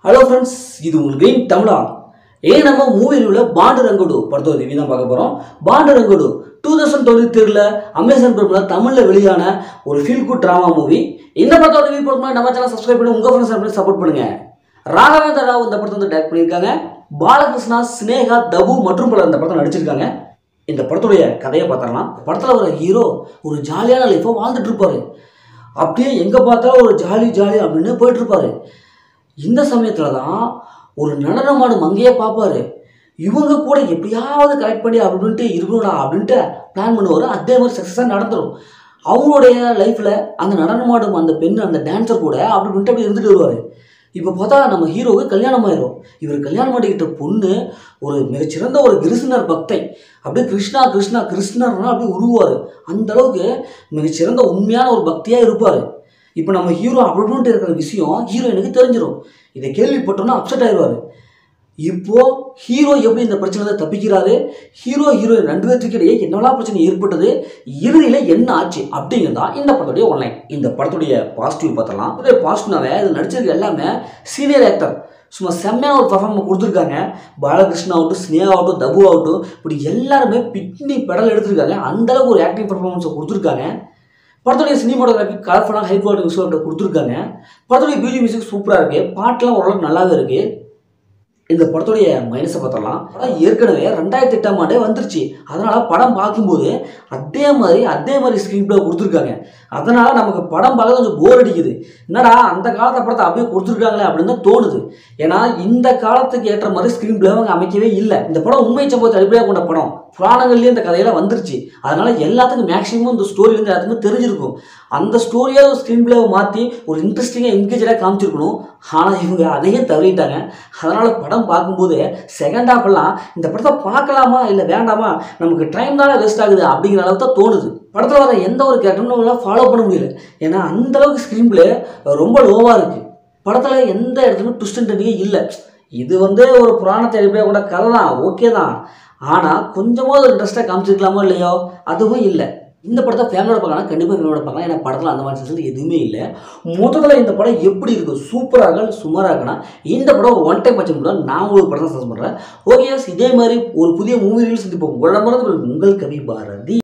Hello friends, இது உங்கள் green தமிழா. நம்ம மூவியில் உள்ள பாண்டுரங்கடு படத்தோட ரிவ்யூ தான் பார்க்க போகிறோம். பாண்டுரங்கடு 2023 அமேசான் பிரைமில் தமிழில் வெளியான ஒரு ஃபீல் குட் ட்ராமா மூவி. இந்த படத்தோட ரிவ்யூ போடும்போது நம்ம சேனல் சப்ஸ்கிரைப் பண்ணி உங்கள் ஃப்ரெண்ட்ஸ் பண்ணி சப்போர்ட் பண்ணுங்க. ராகவேந்திர ராவ் இந்த படத்தை வந்து டைரக்ட் பண்ணியிருக்காங்க. பாலகிருஷ்ணா, ஸ்னேகா, தபு மற்றும் பலர் இந்த படத்தை நடிச்சிருக்காங்க. இந்த படத்துடைய கதையை பார்த்தரலாம். படத்தில் வர ஹீரோ ஒரு ஜாலியான லைஃப்பை வாழ்ந்துட்டு இருப்பாரு. அப்படியே எங்கே பார்த்தாலும் ஒரு ஜாலி அப்படின்னு போயிட்டு இருப்பாரு. இந்த சமயத்தில் தான் ஒரு நடனமாடும் மங்கையை பார்ப்பாரு. இவங்க கூட எப்படியாவது கரெக்ட் பண்ணி அப்படின்ட்டு இருக்கணும்டா அப்படின்ட்டு பிளான் பண்ணுவார். அதே மாதிரி சக்ஸஸாக நடந்துடும். அவங்களுடைய லைஃப்பில் அந்த நடனமாடும் அந்த பெண், அந்த டான்ஸர் கூட அப்படின்ட்டு அப்படி இருந்துட்டு வருவார். இப்போ பார்த்தா நம்ம ஹீரோவுக்கு கல்யாணம் ஆயிரும். இவர் கல்யாணம் பண்ணிக்கிட்ட பொண்ணு ஒரு மிகச்சிறந்த ஒரு கிருஷ்ணர் பக்தை. அப்படியே கிருஷ்ணர்னா அப்படியே உருவார். அந்த அளவுக்கு மிகச்சிறந்த உண்மையான ஒரு பக்தியாக இருப்பார். இப்போ நம்ம ஹீரோ அப்படின்ட்டு இருக்கிற விஷயம் ஹீரோயினுக்கு தெரிஞ்சிடும். இதை கேள்விப்பட்டோன்னா அப்செட் ஆயிடுவார். இப்போது ஹீரோ எப்படி இந்த பிரச்சனை தப்பிக்கிறாரு, ஹீரோயின் 2 பேர்த்துக்கு இடையே என்னெல்லாம் பிரச்சனை ஏற்பட்டது, இறுதியில் என்ன ஆச்சு அப்படிங்கிறதா இந்த படத்துடைய ஒன்லைன். இந்த படத்துடைய பாசிட்டிவ் பார்த்தலாம். பாசிட்டிவ்னாவே இது நடிச்சிருக்க எல்லாமே சீனியர் ஆக்டர். சும்மா செம்மையான ஒரு பர்ஃபார்மன்ஸ் கொடுத்துருக்காங்க. பாலகிருஷ்ணா ஆகட்டும், ஸ்னேகா ஆகட்டும், தபு ஆகட்டும், இப்படி எல்லாருமே பிட்னி பெடல் எடுத்திருக்காங்க. அந்தளவுக்கு ஒரு ஆக்டிங் பர்ஃபார்மன்ஸை கொடுத்துருக்காங்க. படத்துடைய சினிமாட்டோகிராஃபி கலர்ஃபுல்லாக ஹை குவாலிட்டி விஷயம் கொடுத்துருக்காங்க. படத்துடைய மியூசிக் சூப்பராக இருக்குது. பாட்டெலாம் ஓரளவுக்கு நல்லாவே இருக்குது. இந்த படத்துடைய மைனஸை பார்த்தலாம். படம் ஏற்கனவே 2008ஆம் ஆண்டே வந்துருச்சு. அதனால் படம் பார்க்கும்போது அதே மாதிரி ஸ்க்ரீன் பிளே கொடுத்துருக்காங்க. அதனால் நமக்கு படம் பார்க்க கொஞ்சம் போர் அடிக்குது. என்னடா அந்த காலத்தை படத்தை அப்படியே கொடுத்துருக்காங்களே அப்படின்னு தான் தோணுது. ஏன்னா இந்த காலத்துக்கு ஏற்ற மாதிரி ஸ்க்ரீன் பிளே அவங்க அமைக்கவே இல்லை. இந்த படம் உண்மை சம்பவத்தை அடிப்படையாக கொண்ட படம். புராணங்கள்லேயே இந்த கதையெல்லாம் வந்துருச்சு. அதனால் எல்லாத்துக்கும் மேக்ஸிமம் இந்த ஸ்டோரி வந்து எல்லாத்துக்குமே தெரிஞ்சிருக்கும். அந்த ஸ்டோரியாக ஸ்க்ரீன் பிளேவை மாற்றி ஒரு இன்ட்ரெஸ்டிங்காக என்கேஜாக காமிச்சிருக்கணும். ஆனால் இவங்க அதையும் தவறிட்டாங்க. அதனால் படம் பார்க்கும்போது செகண்ட் ஹாஃப்லாம் இந்த படத்தை பார்க்கலாமா இல்லை வேண்டாமா, நமக்கு டைம் தானே வேஸ்ட் ஆகுது அப்படிங்கிற அளவுக்கு தான் தோணுது. படத்தில் வர எந்த ஒரு கேரக்டரும் நம்மளால் ஃபாலோ பண்ண முடியல. ஏன்னா அந்தளவுக்கு ஸ்க்ரீன் பிளே ரொம்ப லோவாக இருக்குது. படத்தில் எந்த இடத்துலையும் ட்விஸ்ட் அண்ட் டர்னிங்கே இல்லை. இது வந்து ஒரு புராணத்தை அடிப்படையாக கூட கதை தான், ஓகே தான். ஆனால் கொஞ்சமாக ஒரு இன்ட்ரெஸ்ட்டாக காமிச்சிருக்கலாமோ இல்லையோ, அதுவும் இல்லை. இந்த படத்தை ஃபேமிலியோட பார்க்கலாம், கண்டிப்பாக ஃபேமிலியோட பார்க்கலாம். ஏன்னா படத்தில் அந்த மாதிரி சென்ஸ் எதுவுமே இல்லை. மொத்தத்தில் இந்த படம் எப்படி இருக்குது, சூப்பராக சுமாராக இருக்குன்னா இந்த படம் ஒரு ஒன் டைம் பட்சம் முடியாது. நான் உங்களுக்கு படம் சஜஸ்ட் பண்ணுறேன். ஓகே, இதே மாதிரி ஒரு புதிய மூவி ரீல்ஸ் சந்திப்போம். உங்களோட உங்கள் கவி பாரதி.